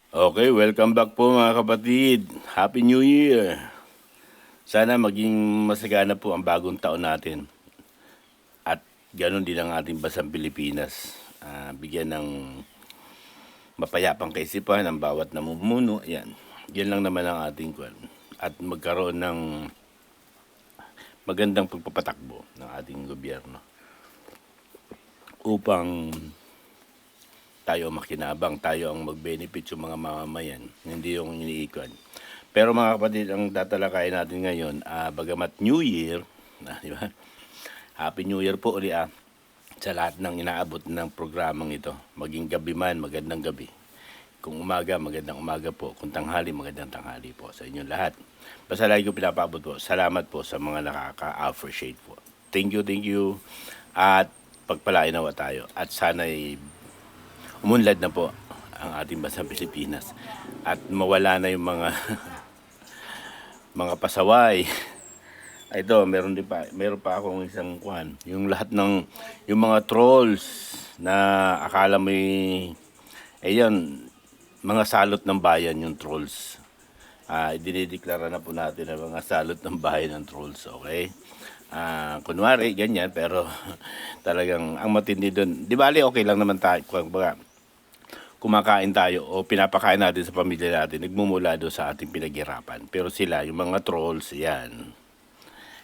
Okay, welcome back po mga kapatid. Happy New Year! Sana maging masagana po ang bagong taon natin. At ganoon din ang ating bansang Pilipinas. Bigyan ng mapayapang kaisipan ang bawat namumuno. Yan. Yan lang naman ang ating kwan. At magkaroon ng magandang pagpapatakbo ng ating gobyerno upang tayo ang makinabang, tayo ang mag-benefit yung mga mamamayan, hindi yung iniikon. Pero mga kapatid, ang tatalakayin natin ngayon, bagamat New Year, di ba? Happy New Year po ulit sa lahat ng inaabot ng programang ito. Maging gabi man, magandang gabi. Kung umaga, magandang umaga po. Kung tanghali, magandang tanghali po sa inyong lahat. Basta lagi ko pinapabot po, salamat po sa mga nakaka-appreciate po. Thank you. At pagpalain nawa tayo. At sana'y umunlad na po ang ating bansang Pilipinas at mawala na yung mga mga pasaway. Ito, meron pa akong isang kwan, yung lahat ng yung mga trolls na akala mo ayun, mga salot ng bayan yung trolls. Dinideklara na po natin ang mga salot ng bayan ng trolls, okay? Kunwari ganyan, pero talagang ang matindi doon. Di bali okay lang naman tayo kung kumakain tayo o pinapakain natin sa pamilya natin, nagmumula doon sa ating pinaghirapan. Pero sila, yung mga trolls, yan,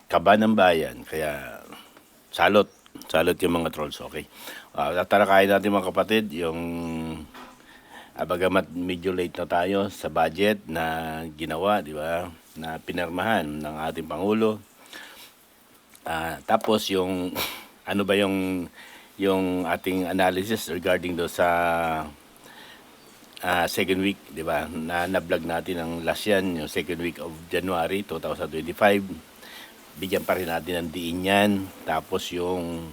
kaba ng bayan. Kaya, salot yung mga trolls, okay? Tatalakayin natin mga kapatid, yung bagamat medyo late na tayo sa budget na ginawa, di ba? Na pinirmahan ng ating Pangulo. Tapos yung, ano ba yung ating analysis regarding do sa second week, di ba? Na-vlog natin ang last yan, yung second week of January 2025. Bigyan pa rin natin ng diin yan. Tapos yung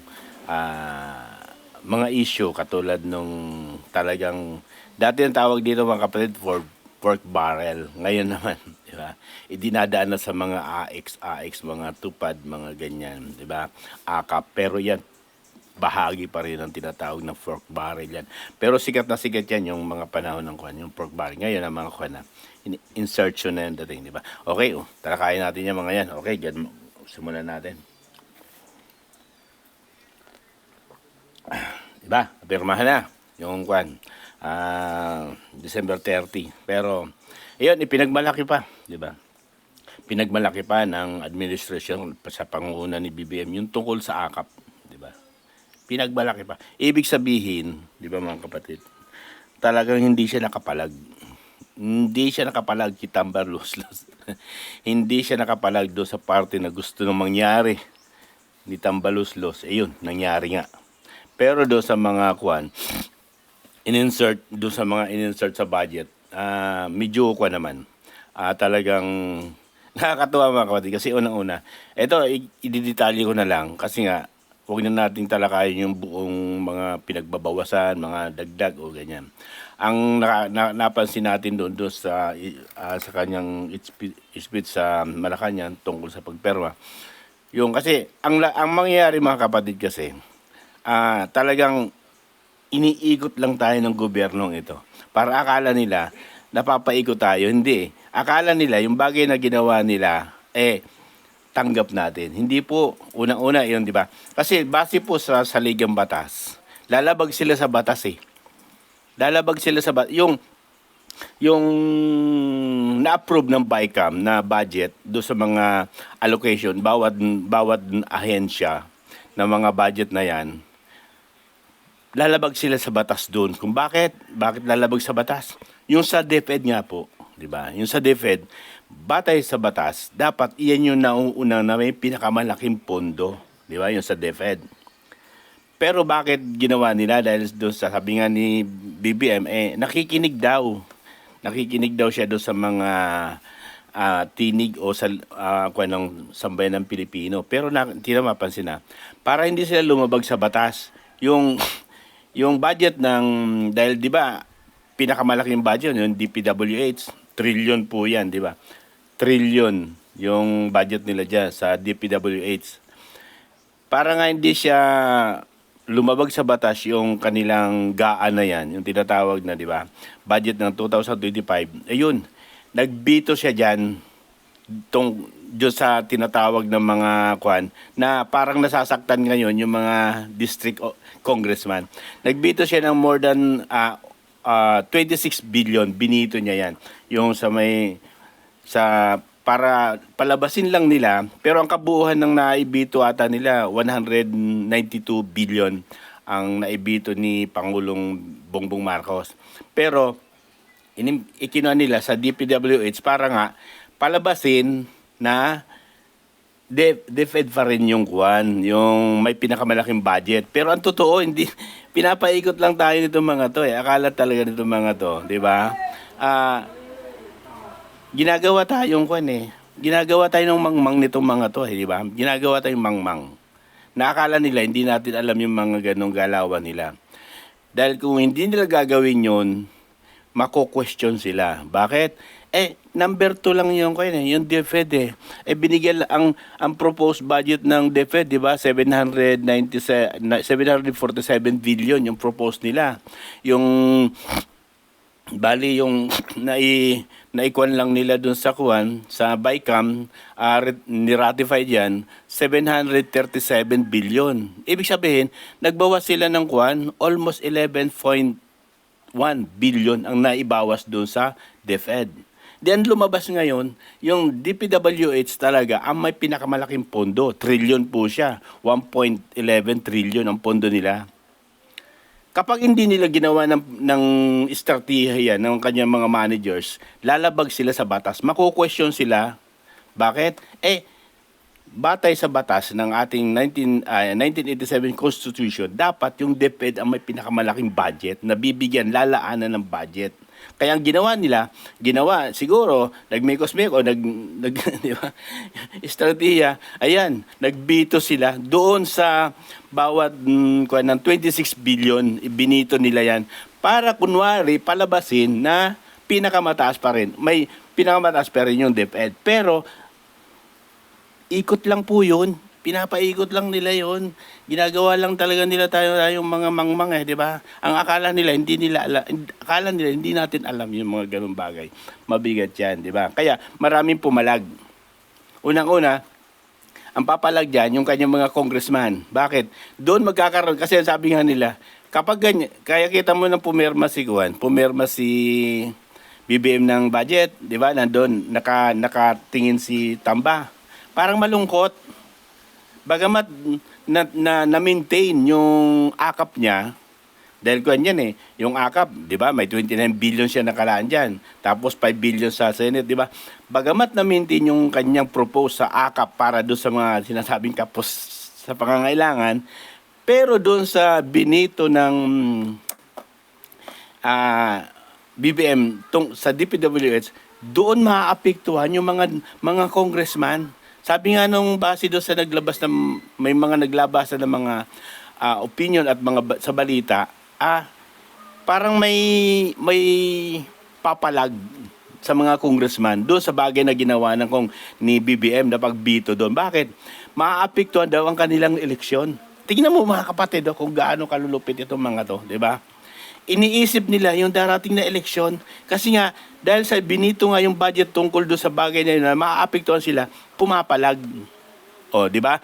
mga issue katulad nung talagang dati ang tawag dito mga kapatid for pork barrel. Ngayon naman, di ba? Idinadaan na sa mga AX, mga tupad, mga ganyan, di ba? Akap. Pero yan, bahagi pa rin ang tinatawag na pork barrel yan. Pero sikat na sikat yan yung mga panahon ng kwan, yung pork barrel. Ngayon ang mga kwan na insertion na yung dating, di ba? Okay, talakayin natin yung mga yan. Okay, dyan, simulan natin. Diba? Pirmahan na yung kwan. December 30. Pero, ayun, ipinagmalaki pa, di ba? Pinagmalaki pa ng administrasyon sa pangunguna ni BBM yung tungkol sa akap, di ba? Pinagmalaki pa. Ibig sabihin, di ba mga kapatid, talagang hindi siya nakapalag. Hindi siya nakapalag kay Tambaluslos. Hindi siya nakapalag do sa parte na gusto nang mangyari ni Tambaluslos. Yun, nangyari nga. Pero do sa mga kwan, do sa mga in-insert sa budget, medyo kwan naman. Talagang nakakatuwa mga kapatid kasi unang-una, ito ididetalye ko na lang kasi nga huwag na nating talakayin yung buong mga pinagbabawasan, mga dagdag o ganyan. Ang napansin natin doon sa kanyang speech sa Malacanang tungkol sa pagperma, yung kasi ang mangyayari mga kapatid kasi talagang iniikot lang tayo ng gobyernong ito. Para akala nila napapaikot tayo, hindi. Akala nila yung bagay na ginawa nila tanggap natin. Hindi po, unang-una yun, di ba? Kasi base po sa saligang batas, lalabag sila sa batas Lalabag sila sa batas. Yung na-approve ng BICAM na budget do sa mga allocation, bawat ahensya ng mga budget na yan, lalabag sila sa batas doon. Kung bakit lalabag sa batas? Yung sa DepEd nga po, di ba? Yung sa DepEd, batay sa batas, dapat iyan yung nauuna na may pinakamalaking pondo, di ba? Yung sa DepEd. Pero bakit ginawa nila? Dahil doon sa sabi nga ni BBM, nakikinig daw. Nakikinig daw siya doon sa mga tinig o sa ng sambayan ng Pilipino. Pero hindi na mapansin na, para hindi sila lumabag sa batas, yung budget dahil di ba, pinakamalaking budget, yung DPWH, trillion po yan, di ba? Trillion yung budget nila dyan sa DPWH. Para nga hindi siya lumabag sa batas yung kanilang gaan na yan, yung tinatawag na, di ba, budget ng 2025, ayun, nagbito siya dyan, dyan sa tinatawag ng mga kwan, na parang nasasaktan ngayon yung mga congressman. Nagbito siya ng more than 26 billion, binito niya yan. Yung para palabasin lang nila, pero ang kabuuan ng naibito ata nila 192 billion ang naibito ni Pangulong Bongbong Marcos. Pero ikinuha nila sa DPWH para nga palabasin na DepEd pa rin yung kwan, yung may pinakamalaking budget. Pero ang totoo, hindi pinapaikot lang tayo nitong mga to eh. Akala talaga nitong mga to, di ba? Ginagawa tayong kwan eh. Ginagawa tayo ng mangmang nitong mga to eh, di ba? Ginagawa tayong mangmang. Naakala nila, hindi natin alam yung mga ganong galawan nila. Dahil kung hindi nila gagawin yun, mako-question sila. Bakit? Number 2 lang yung yung DepEd eh. Binigyan ang proposed budget ng DepEd, di ba? 747 billion yung proposed nila. Yung bali yung naikuan lang nila dun sa sa BICAM, ni-ratify diyan 737 billion. Ibig sabihin, nagbawas sila ng almost 11.1 billion ang naibawas dun sa DepEd. Then lumabas ngayon, yung DPWH talaga ang may pinakamalaking pondo. Trillion po siya. 1.11 trillion ang pondo nila. Kapag hindi nila ginawa ng estratehiya ng kanyang mga managers, lalabag sila sa batas. Mako-question sila. Bakit? Batay sa batas ng ating 1987 Constitution, dapat yung DepEd ang may pinakamalaking budget na bibigyan lalaanan ng budget. Kaya ang ginawa nila, siguro, nagmekos-meko, di ba? Estratehiya, ayan, nagbito sila doon sa bawat ng 26 billion, ibinito nila yan, para kunwari palabasin na pinakamataas pa rin. May pinakamataas pa rin yung DepEd. Pero, ikot lang po yun. Pinapaikot lang nila yon. Ginagawa lang talaga nila tayong mga mangmang di ba? Ang akala nila hindi natin alam yung mga ganung bagay. Mabigat 'yan, di ba? Kaya maraming pumalag. Unang-una, ang papalag diyan yung kanyang mga congressman. Bakit? Doon magkakaroon kasi sabi nga nila, kapag ganyan, kaya kita mo nang pumirma si BBM ng budget, di ba? Nandoon nakatingin si Tamba. Parang malungkot. Bagamat na-maintain yung akap niya, dahil ko yan yung akap, di ba, may 29 billion siya nakalaan dyan, tapos 5 billion sa Senate, di ba? Bagamat na-maintain yung kanyang propose sa akap para doon sa mga sinasabing kapos sa pangangailangan, pero doon sa binito ng BBM, sa DPWH, doon maaapektuhan yung mga congressman. Sabi nga nung base doon sa may mga naglabasa ng mga opinion at mga sa balita, parang may papalag sa mga congressman doon sa bagay na ginawa ni BBM na pagbito doon. Bakit? Maaapektuhan daw ang kanilang eleksyon. Tingnan mo mga kapatid kung gaano kalulupit itong mga to, di ba? Iniisip nila yung darating na eleksyon kasi nga dahil sa binito nga yung budget tungkol doon sa bagay na yun na maaapektuhan sila, pumapalag. Di ba?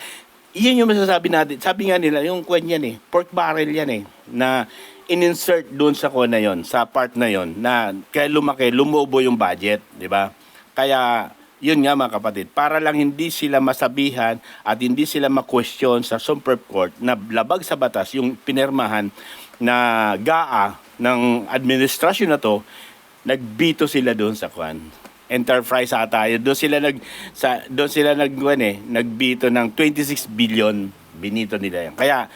Iyan yung masasabi natin. Sabi nga nila, yung kwan yan pork barrel yan na in-insert doon sa kwan na yon, sa part na yon na kaya lumubo yung budget, di ba? Kaya yun nga mga kapatid, para lang hindi sila masabihan at hindi sila ma-question sa Supreme Court na labag sa batas yung pinirmahan na GAA ng administrasyon na to, nagbito sila doon sa enterprise ata. Doon sila nagbito ng 26 billion, binito nila yan. Kaya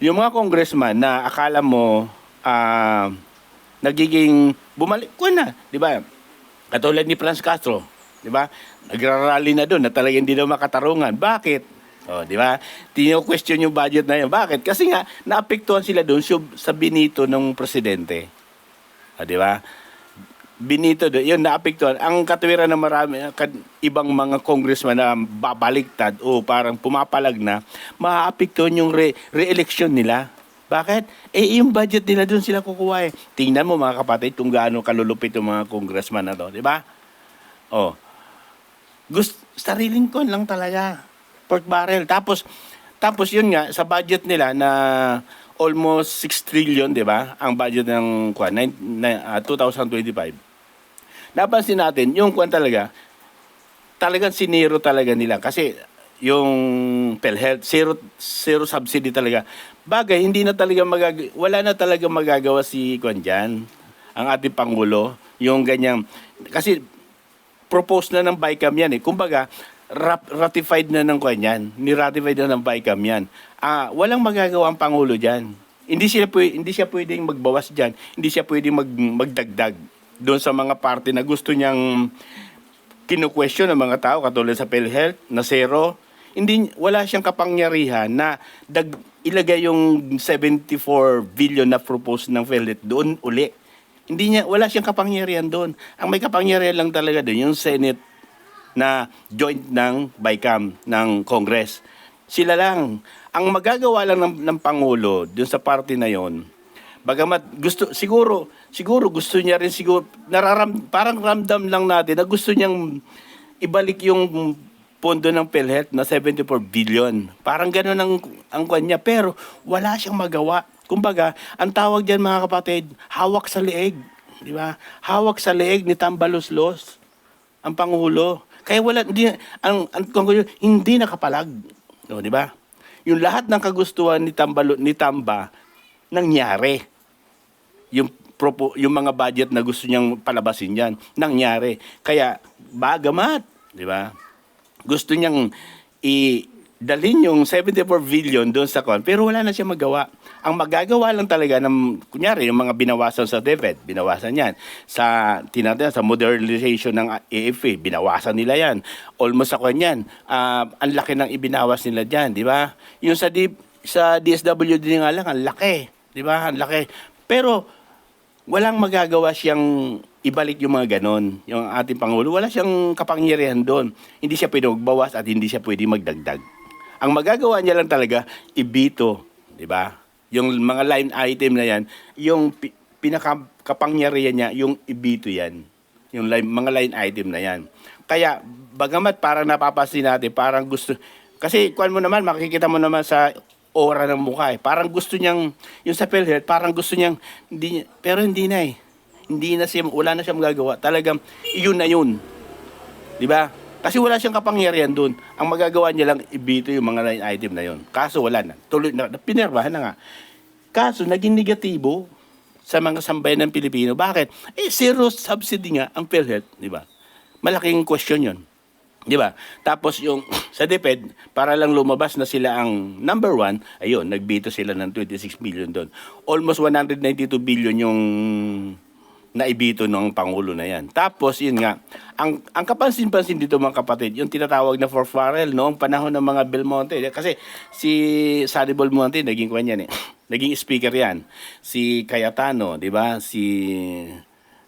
yung mga congressman na akala mo nagiging bumalik ko na, di ba? Katulad ni Franz Castro, di ba? Nagrarally na doon na talagang hindi na makatarungan. Bakit? Di ba? Tino-question yung budget na yun. Bakit? Kasi nga, naapektuhan sila doon sa binito ng presidente. Di ba? Binito doon, yun, naapektuhan. Ang katuwiran ng marami, ibang mga congressman na babaliktad o parang pumapalag na, maaapektuhan yung re-election nila. Bakit? Yung budget nila doon sila kukuha eh. Tingnan mo mga kapatid kung gaano kalulupit yung mga congressman na to, di ba? Oh, sariling kon lang talaga. Pork barrel. Tapos yun nga, sa budget nila na almost 6 trillion, di ba? Ang budget ng 2025. Napansin natin, yung kwan talagang sinero talaga nila. Kasi yung PhilHealth, zero subsidy talaga. Bagay, hindi na talaga wala na talaga magagawa si kwan dyan, ang ating Pangulo. Yung ganyang, kasi propose na ng BICAM yan eh. Kumbaga, ratified na ng kanyan. Ni-ratified na ng BICAM yan. Walang magagawa ang Pangulo dyan. Hindi siya pwedeng magbawas dyan. Hindi siya pwedeng magdagdag doon sa mga parte na gusto niyang kinu-question ng mga tao katulad sa PhilHealth na zero. Wala siyang kapangyarihan na ilagay yung 74 billion na propose ng PhilHealth doon uli. Wala siyang kapangyarihan doon. Ang may kapangyarihan lang talaga doon, yung Senate na joint ng BICAM, ng Congress. Sila lang. Ang magagawa lang ng Pangulo doon sa party na yon, bagamat siguro gusto niya rin parang ramdam lang natin na gusto niyang ibalik yung pondo ng PhilHealth na 74 billion. Parang gano'n ang kanya, pero wala siyang magawa. Kumbaga, ang tawag diyan mga kapatid, hawak sa leeg, di ba? Hawak sa leeg ni Tambaluslos ang Pangulo. Kaya hindi nakapalag. No, di ba? Yung lahat ng kagustuhan ni Tamba nangyari. Yung mga budget na gusto niyang palabasin diyan, nangyari. Kaya bagamat, di ba? Gusto niyang dalhin yung 74 billion doon sa pero wala na siya magawa. Ang magagawa lang talaga kunyari, yung mga binawasan sa DepEd, binawasan yan. Sa modernization ng AFP, binawasan nila yan. Almost sa kanyan, ang laki ng ibinawas nila dyan, di ba? Yung sa DSWD nga lang, ang laki, di ba? Ang laki. Pero, walang magagawa siyang ibalik yung mga ganon. Yung ating Pangulo, wala siyang kapangyarihan doon. Hindi siya pwede magbawas at hindi siya pwede magdagdag. Ang magagawa niya lang talaga, ibito, di ba? Yung mga line item na yan, yung pinakapangyarihan niya, yung ibito yan. Yung mga line item na yan. Kaya, bagamat parang napapansin natin, parang gusto, kasi makikita mo naman sa aura ng mukha eh. Parang gusto niyang, yung sa PhilHealth, parang gusto niyang, pero hindi na eh. Wala na siyang magagawa. Talagang, yun na yun. Di ba? Kasi wala siyang kapangyarihan doon. Ang magagawa niya lang, ibito yung mga line item na yun. Kaso wala na. Tuloy na, pinirmahan na nga. Kaso, naging negatibo sa mga sambayan ng Pilipino. Bakit? Zero subsidy nga ang PhilHealth. Di ba? Malaking question yun. Di ba? Tapos yung sa DepEd, para lang lumabas na sila ang number one, ayun, nagbito sila ng 26 billion doon. Almost 192 billion yung naibito ng Pangulo na yan. Tapos, yun nga, ang kapansin-pansin dito mga kapatid, yung tinatawag na pork barrel noong panahon ng mga Belmonte. Kasi si Sunny Belmonte, naging kwan yan eh. Naging speaker yan. Si Cayetano, di ba? Si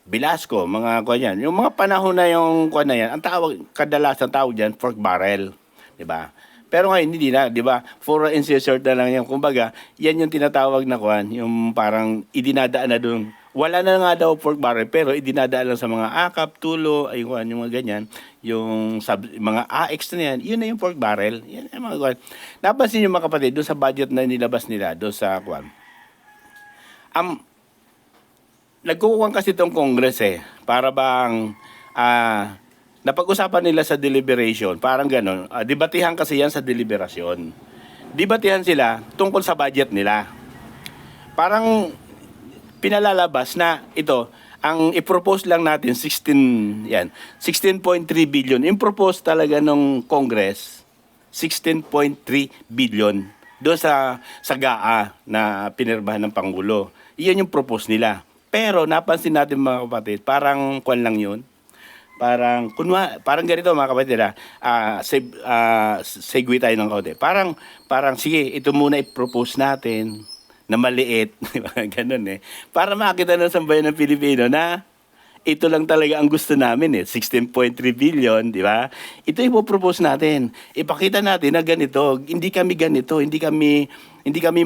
Velasco, mga kwan yan. Yung mga panahon na yung kwan na yan, ang kadalasan tawag dyan, pork barrel. Di ba? Pero ngayon, hindi na, di ba? For insert na lang yan. Kumbaga, yan yung tinatawag na kwan, yung parang idinadaan na doon. Wala na nga daw pork barrel, pero idinadaan lang sa mga akap, tulo, ayun, yung mga ganyan, yung mga AX na yan, yun na yung pork barrel. Yan yung mga kwan. Napansin yung mga kapatid, doon sa budget na nilabas nila, doon sa kwan. Nagkukuhan kasi itong Congress eh, para bang, napag-usapan nila sa deliberation, parang gano'n. Debatihan kasi yan sa deliberasyon. Debatihan sila tungkol sa budget nila. Parang pinalalabas na ito, ang i-propose lang natin 16.3 billion. I-propose talaga ng Congress 16.3 billion doon sa GAA na pinirmahan ng Pangulo. Iyan yung propose nila. Pero napansin natin mga kapatid, parang kwan lang yun. Parang ganito mga kapatid, segue tayo ng kaunti. Parang sige, ito muna i-propose natin na maliit, ganun eh. Para makita ng sambayan ng Pilipino na ito lang talaga ang gusto namin 16.3 billion, di ba? Ito ipopropose natin. Ipakita natin na ganito, hindi kami ganito, hindi kami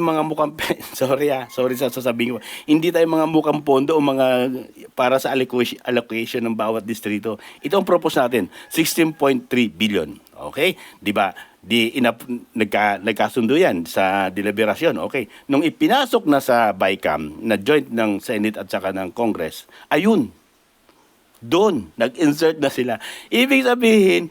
mga mukhang sorry sa sasabihin ko. Hindi tayo mga mukhang pondo o mga para sa allocation ng bawat distrito. Ito ang propose natin, 16.3 billion. Okay? Di ba? Nagkasundo yan sa deliberasyon. Okay. Nung ipinasok na sa BICAM, na joint ng Senate at saka ng Congress, ayun, doon, nag-insert na sila. Ibig sabihin,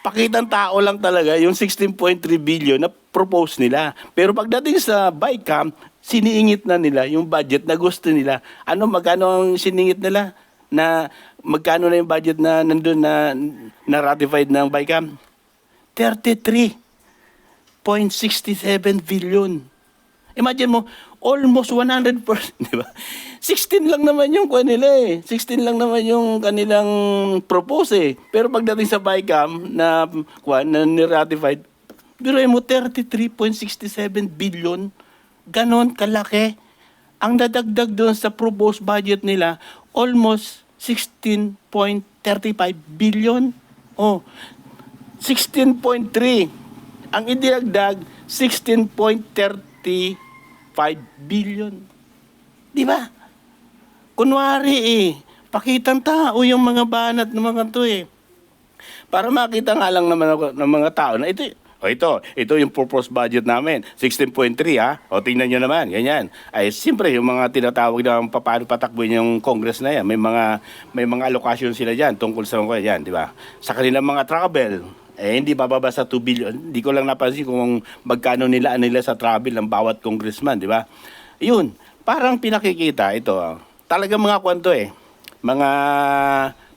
pakitang tao lang talaga yung 16.3 billion na propose nila. Pero pagdating sa BICAM, siniingit na nila yung budget na gusto nila. Magkano ang siningit nila? Magkano na yung budget na nandun na ratified ng BICAM? 33.67 billion. Imagine mo, almost 100%, di ba? 16 lang naman yung kanila 16 lang naman yung kanilang propose Pero pagdating sa BICAM na ni-ratified, biruin mo 33.67 billion. Ganon kalaki. Ang dadagdag doon sa proposed budget nila, almost 16.35 billion. 16.3. Ang idinagdag, 16.35 billion. Di ba? Kunwari pakitang tao yung mga banat ng mga to Para makita nga lang naman ako ng mga tao na ito yung purpose budget namin, 16.3 tingnan nyo naman, ganyan. Ay, siyempre, yung mga tinatawag na paano patakbuhin yung Congress na yan, may mga allocation sila dyan tungkol sa mga yan, di ba? Sa kanilang mga travel, hindi bababa sa 2 billion. Hindi ko lang napansin kung magkano nila sa travel ng bawat congressman, di ba? Yun, parang pinakikita ito, talagang mga kwento mga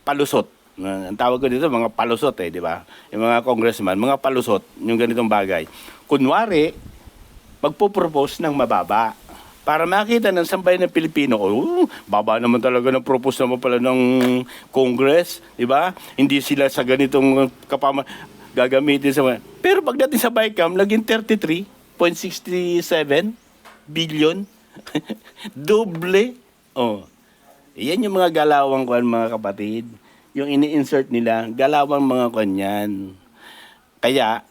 palusot. Ang tawag ko dito, mga palusot di ba? Yung mga congressman, mga palusot, yung ganitong bagay. Kunwari, magpo-propose ng mababa. Para makita ng sambayan ng Pilipino, baba naman talaga ng propose naman pala ng Congress, di ba? Hindi sila sa ganitong gagamitin sa mga. Pero pagdating sa BICAM, naging 33.67 billion. Doble. Yan yung mga galawang mga kapatid. Yung ini-insert nila, galawang mga kanyan. Kaya,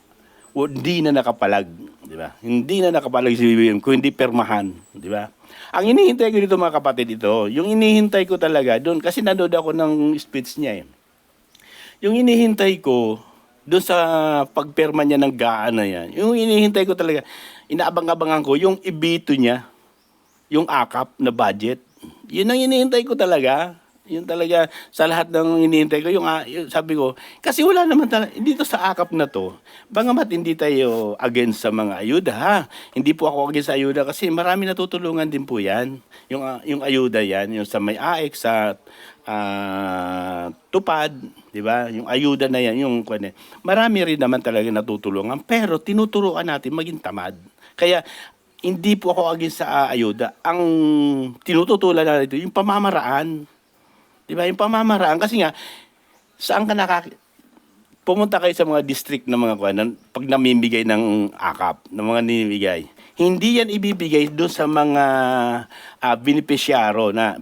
hindi na nakapalag, di ba? Hindi na nakapalag si BBM kung hindi permahan, di ba? Ang inihintay ko dito mga kapatid yung inihintay ko talaga doon, kasi nanood ako ng speech niya Yung inihintay ko, doon sa pagperma niya ng gaan na yan, yung inihintay ko talaga, inaabang-abangan ko, yung ibito niya, yung akap na budget, yun ang inihintay ko talaga. Yun talaga sa lahat ng hinihintay ko yung sabi ko kasi wala naman talaga dito sa akap na to bangamat hindi tayo against sa mga ayuda hindi po ako against sa ayuda kasi marami natutulungan din po yan yung ayuda yan yung sa may AEK sa tupad di ba yung ayuda na yan yung marami rin naman talaga natutulungan pero tinuturuan natin maging tamad kaya hindi po ako against sa ayuda ang tinututulan na ito yung pamamaraan. Diba? Yung pamamaraan. Kasi nga, saan ka pumunta kayo sa mga district na mga pag namimigay ng akap, ng mga nimigay. Hindi yan ibibigay doon sa mga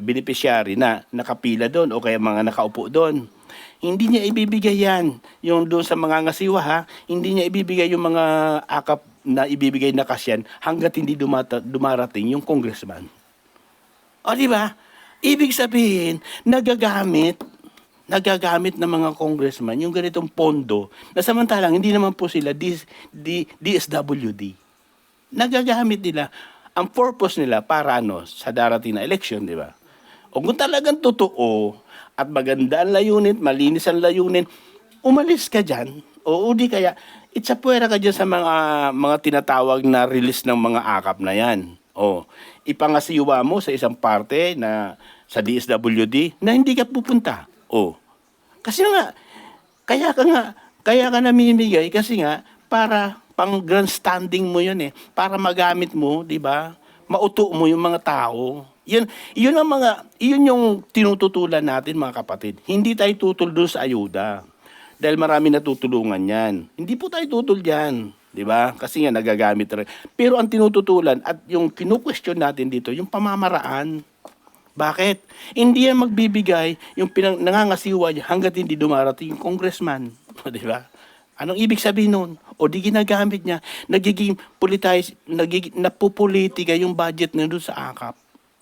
beneficiary na nakapila doon o kaya mga nakaupo doon. Hindi niya ibibigay yan. Yung doon sa mga ngasiwa hindi niya ibibigay yung mga akap na ibibigay na kasyan hanggat hindi dumarating yung congressman. Di ba? Ibig sabihin, nagagamit ng mga congressman yung ganitong pondo na samantalang hindi naman po sila DSWD. Nagagamit nila. Ang purpose nila para sa darating na election, di ba? O kung talagang totoo at maganda ang layunin, malinis ang layunin, umalis ka dyan. O di kaya, itsapuera ka dyan sa mga tinatawag na release ng mga akap na yan. Ipangasiwa mo sa isang parte na sa DSWD na hindi ka pupunta. Kasi nga, kaya ka namimigay kasi nga para pang grandstanding mo yun para magamit mo, di ba? Mauto mo yung mga tao. Yun yung tinututulan natin mga kapatid. Hindi tayo tutol doon sa ayuda. Dahil marami natutulungan yan. Hindi po tayo tutol dyan. Di ba? Kasi nga nagagamit rin. Pero ang tinututulan at yung kinu-question natin dito, yung pamamaraan. Bakit? Hindi yan magbibigay yung nangangasiwa niya hanggat hindi dumarating yung congressman. Di ba? Anong ibig sabihin nun? O di ginagamit niya, nagiging politize, napupolitika yung budget na doon sa AKAP.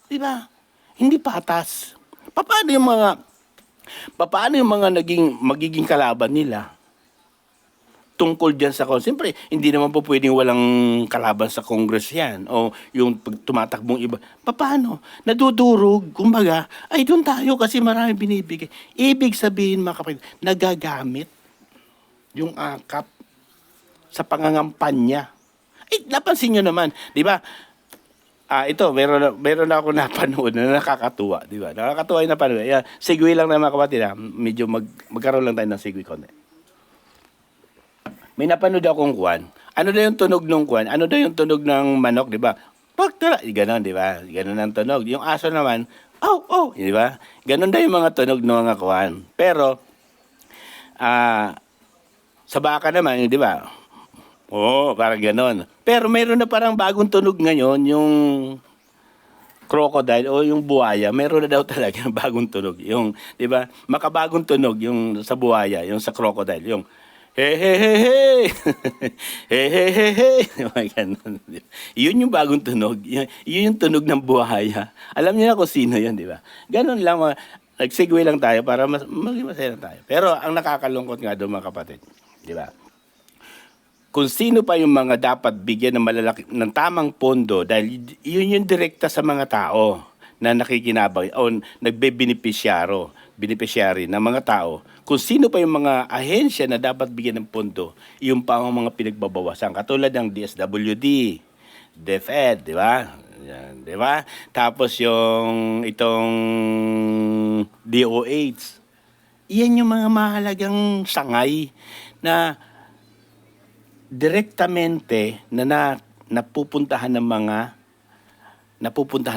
Di ba? Hindi patas. Paano yung mga magiging kalaban nila? Tungkol dyan sa siyempre, hindi naman po pwedeng walang kalaban sa Congress yan o yung tumatakbong iba. Paano? Nadudurog, kumbaga, ay doon tayo kasi marami binibigay. Ibig sabihin, mga kapatid, nagagamit yung AKAP sa pangangampanya. Napansin nyo naman, di ba? Ito, meron na ako napanood na nakakatuwa, di ba? Nakakatuwa yung napanood. Segue lang na mga kapatid, medyo magkaroon lang tayo ng segue konti. May napanood akong kwan. Ano daw yung tunog ng kwan? Ano daw yung tunog ng manok, di ba? Pagtala, ganon, di ba? Ganon ang tunog. Yung aso naman, di ba? Ganon daw yung mga tunog ng mga kwan. Pero, sa baka naman, di ba? Parang ganon. Pero meron na parang bagong tunog ngayon, yung crocodile o yung buhaya, meron na daw talaga bagong tunog. Yung, di ba? Makabagong tunog yung sa buhaya, yung sa crocodile, yung hey, hey, hey, hey. Hey, hey, hey, hey. Yun yung bagong tunog. Yun yung tunog ng buhaya. Alam niyo na kung sino yun, di ba? Ganun lang. Nag-segue lang tayo para maging masaya lang tayo. Pero ang nakakalungkot nga doon, mga kapatid, di ba? Kung sino pa yung mga dapat bigyan ng tamang pondo dahil yun yung direkta sa mga tao na nakikinabang o beneficiary ng mga tao. Kung sino pa yung mga ahensya na dapat bigyan ng pondo, yung pa ang mga pinagbabawasan. Katulad ng DSWD, DepEd, di ba? Yan, di ba? Tapos yung itong DOH. Iyan yung mga mahalagang sangay na direktamente napupuntahan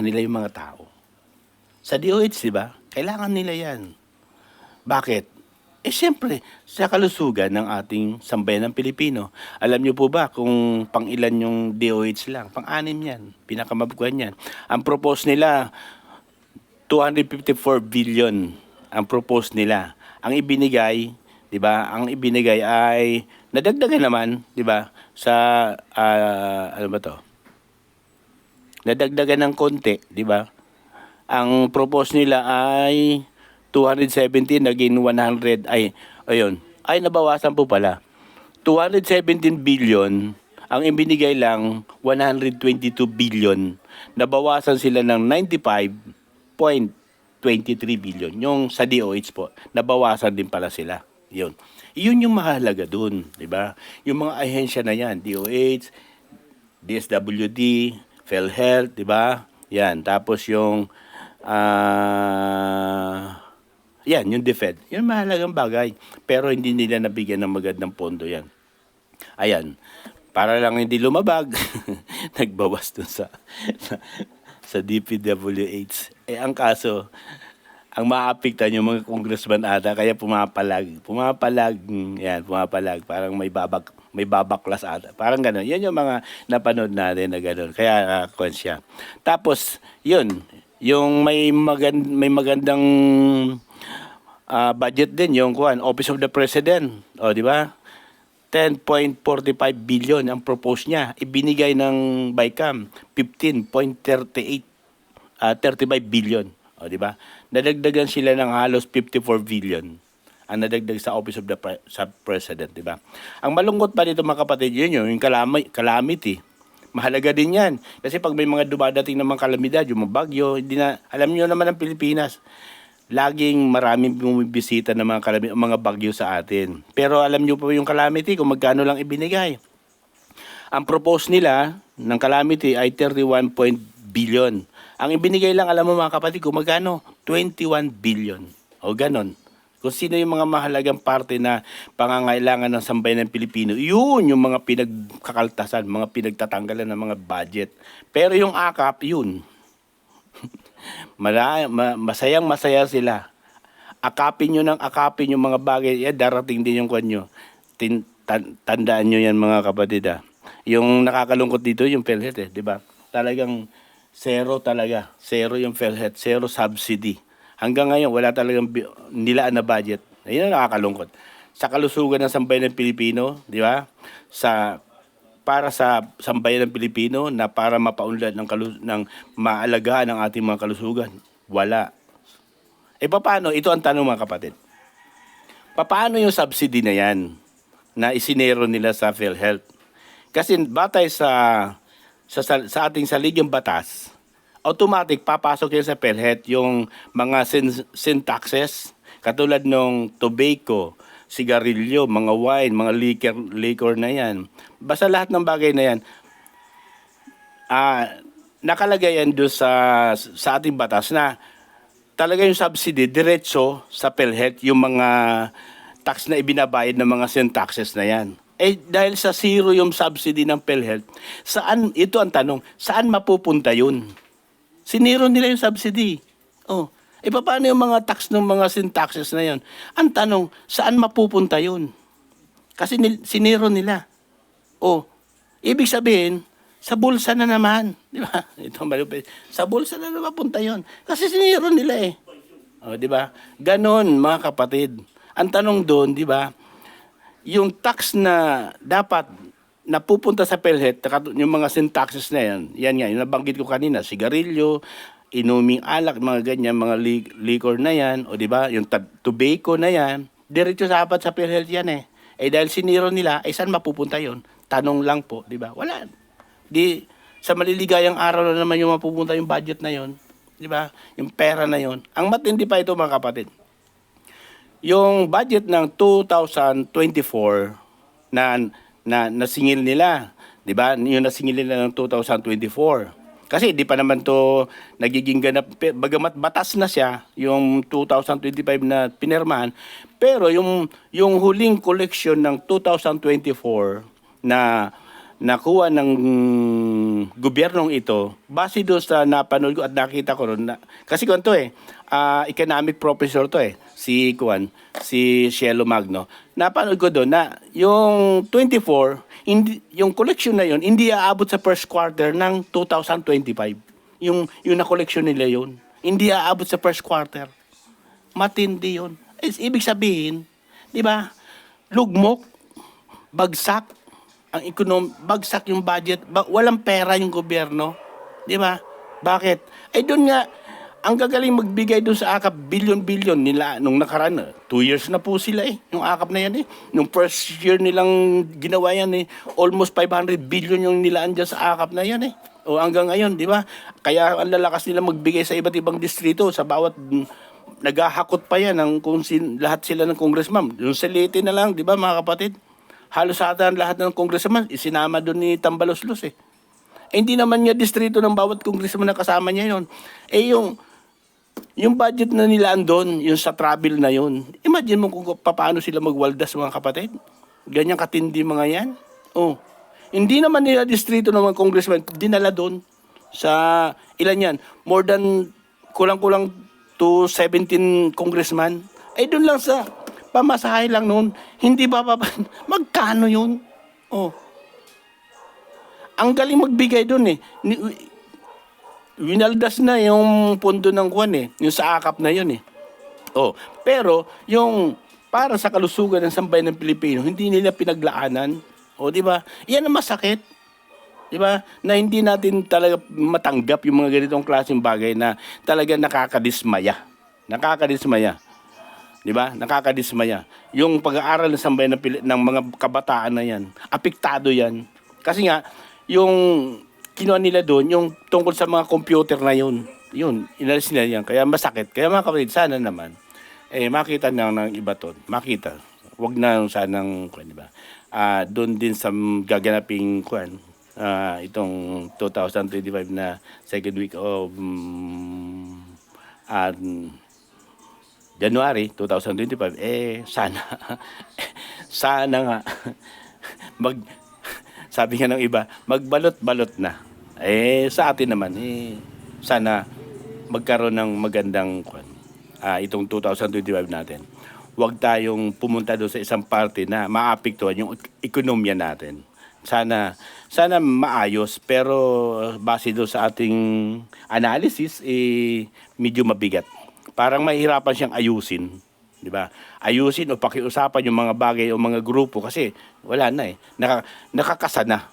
nila yung mga tao. Sa DOH, di ba? Kailangan nila yan. Bakit? Siyempre, sa kalusugan ng ating sambayan ng Pilipino. Alam niyo po ba kung pang ilan yung DOH lang? Pang-anim yan. Pinakamabkuhan yan. Ang propose nila, 254 billion ang propose nila. Ang ibinigay, di ba? Ang ibinigay ay nadagdagan naman, di ba? Sa, ano ba to? Nadagdagan ng konti, di ba? Ang propose nila ay 217 naging 100 nabawasan po pala. 217 billion, ang ibinigay lang 122 billion. Nabawasan sila ng 95.23 billion. Yung sa DOH po, nabawasan din pala sila. Yun yung mahalaga dun, di ba? Yung mga ahensya na yan, DOH, DSWD, PhilHealth, di ba? Yan, tapos yung yung DepEd. Yan mahalagang bagay. Pero hindi nila nabigyan ng magandang pondo yan. Ayan. Para lang hindi lumabag, nagbawas dun sa DPWH. Ang kaso, ang maapektan yung mga congressman ata, kaya pumapalag. Parang may babaklas ata. Parang gano'n. Yan yung mga napanood natin na gano'n. Kaya, siya. Tapos, yung may magandang budget din, yung Office of the President. O, di ba? 10.45 billion ang propose niya. Ibinigay ng BICAM, 15.35 billion. O, di ba? Nadagdagan sila ng halos 54 billion ang nadagdag sa Office of the President, di ba? Ang malungkot pa dito, mga kapatid, yung calamity. Mahalaga din yan. Kasi pag may mga dumadating ng mga kalamidad, yung mga bagyo, alam niyo naman ang Pilipinas, laging maraming bumibisita ng mga bagyo sa atin. Pero alam niyo po yung calamity, kung magkano lang ibinigay. Ang propose nila ng calamity ay 31 billion. Ang ibinigay lang, alam mo mga kapatid, kung magkano? 21 billion. O ganon. Kung sino yung mga mahalagang parte na pangangailangan ng sambayan ng Pilipino, yun yung mga pinagkakaltasan, mga pinagtatanggalan ng mga budget. Pero yung AKAP, yun. Masayang-masaya sila. Akapin nyo yung mga bagay. Darating din yung kanyo. Tandaan nyo yan, mga kapatid. Yung nakakalungkot dito, yung PhilHealth, di ba? Talagang Zero talaga. Zero yung PhilHealth. Zero subsidy. Hanggang ngayon, wala talagang nilaan na budget. Ayun ang nakakalungkot. Sa kalusugan ng sambayan ng Pilipino, di ba? Para sa sambayan ng Pilipino na para mapaunlad ng maalagaan ang ating mga kalusugan. Wala. Paano? Ito ang tanong mga kapatid. Paano yung subsidy na yan na isinero nila sa PhilHealth? Kasi batay sa ating saligang batas, automatic papasok yan sa PhilHealth yung mga sin taxes, katulad ng tobacco, sigarilyo, mga wine, mga liquor na yan. Basta lahat ng bagay na yan, nakalagay yan doon sa ating batas na talaga yung subsidy, diretso sa PhilHealth, yung mga tax na ibinabayad ng mga sin taxes na yan. Dahil sa zero yung subsidy ng PhilHealth, ito ang tanong, saan mapupunta yun? Siniro nila yung subsidy. Paano yung mga tax ng mga sin taxes na yun? Ang tanong, saan mapupunta yun? Kasi siniro nila. Ibig sabihin, sa bulsa na naman. Di ba? Ito malupit. Sa bulsa na naman punta yun. Kasi siniro nila eh. Di ba? Ganon, mga kapatid. Ang tanong doon, di ba? Yung tax na dapat napupunta sa PhilHealth, yung mga sin taxes na yan nga, yung nabanggit ko kanina, sigarilyo, inuming alak, mga ganyan, mga liquor na yan, o di ba? Yung tobacco na yan, diretso dapat sa PhilHealth yan eh. Dahil siniro nila, saan mapupunta yon? Tanong lang po, di ba? Wala. Sa maliligayang araw na naman yung mapupunta yung budget na yon, di ba? Yung pera na yon. Ang matindi pa ito mga kapatid. Yung budget ng 2024 na nasingil nila, di ba? Yung nasingil nila ng 2024. Kasi di pa naman to nagiging ganap, bagamat batas na siya, yung 2025 na pinirmahan, pero yung huling collection ng 2024 na nakuha ng gobyernong ito, base doon sa napanood ko at nakita ko ron, kasi kung to economic professor to si Cielo Magno, napanood ko doon na yung 24, yung collection na yun, hindi aabot sa first quarter ng 2025. Yung na-collection nila yun, hindi aabot sa first quarter. Matindi yun. Ibig sabihin, di ba, lugmok, bagsak, ang bagsak yung budget, walang pera yung gobyerno. Di ba? Bakit? Doon nga, ang gagaling magbigay doon sa akap, bilyon-bilyon nila nung nakaraan. 2 years na po sila yung akap na yan Nung first year nilang ginawa yan almost 500 billion yung nilaan dyan sa akap na yan O hanggang ngayon, di ba? Kaya ang lalakas nila magbigay sa iba't ibang distrito, sa bawat naghahakot pa yan lahat sila ng congressman. Yung sa Leyte na lang, di ba mga kapatid? Halos ata lahat ng congressman, isinama doon ni Tambaloslos hindi naman niya distrito ng bawat congressman na kasama niya yon. Yung budget na nilaan doon, yung sa travel na yun, imagine mo kung paano sila magwaldas mga kapatid. Ganyan katindi mga yan. Hindi naman nila distrito ng mga congressman, dinala doon sa, ilan yan? More than, kulang-kulang to 17 congressman. Doon lang sa pamasahe lang noon, hindi ba magkano yun? Ang galing magbigay doon winaldas na yung pondo ng kwan yung sa akap na yun pero yung para sa kalusugan ng sambayan ng Pilipino, hindi nila pinaglaanan. Di ba? Yan ang masakit. Di ba? Na hindi natin talaga matanggap yung mga ganitong klaseng bagay na talaga nakakadismaya. Di ba? Nakakadismaya. Yung pag-aaral ng sambayan ng mga kabataan na yan, apektado yan. Kasi nga, yung kinuha nila doon, yung tungkol sa mga computer na yun, inalis nila yan. Kaya masakit. Kaya mga kapatid, sana naman, makita na ng iba to. Makita. Huwag na sanang, di ba? Doon din sa gaganaping, itong 2025 na second week of January 2025, sana nga, sabi nga ng iba, magbalot-balot na. Sa atin naman, sana magkaroon ng magandang, itong 2025 natin. Huwag tayong pumunta doon sa isang party na maapektuhan yung ekonomiya natin. Sana maayos, pero base do sa ating analysis, medyo mabigat. Parang mahirapan siyang ayusin, 'di ba? Ayusin o pakiusapan yung mga bagay o mga grupo kasi wala na eh. Nakakasana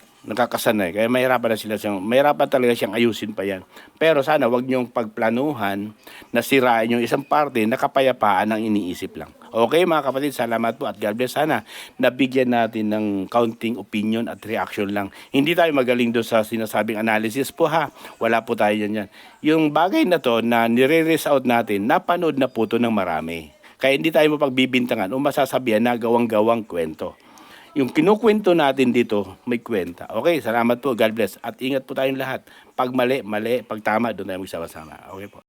eh. Kaya mahirapan talaga siyang ayusin pa yan. Pero sana wag niyong pagplanuhan na sirain yung isang parte na kapayapaan ang iniisip lang. Okay mga kapatid, salamat po at God bless. Sana nabigyan natin ng counting opinion at reaction lang. Hindi tayo magaling doon sa sinasabing analysis po ha. Wala po tayo yan. Yung bagay na to na nire-raise out natin, napanood na po to ng marami. Kaya hindi tayo mapagbibintangan o masasabihan na gawang-gawang kwento. Yung kinukwento natin dito, may kwenta. Okay, salamat po. God bless. At ingat po tayong lahat. Pag mali, mali. Pag tama, doon tayo magsama-sama. Okay po.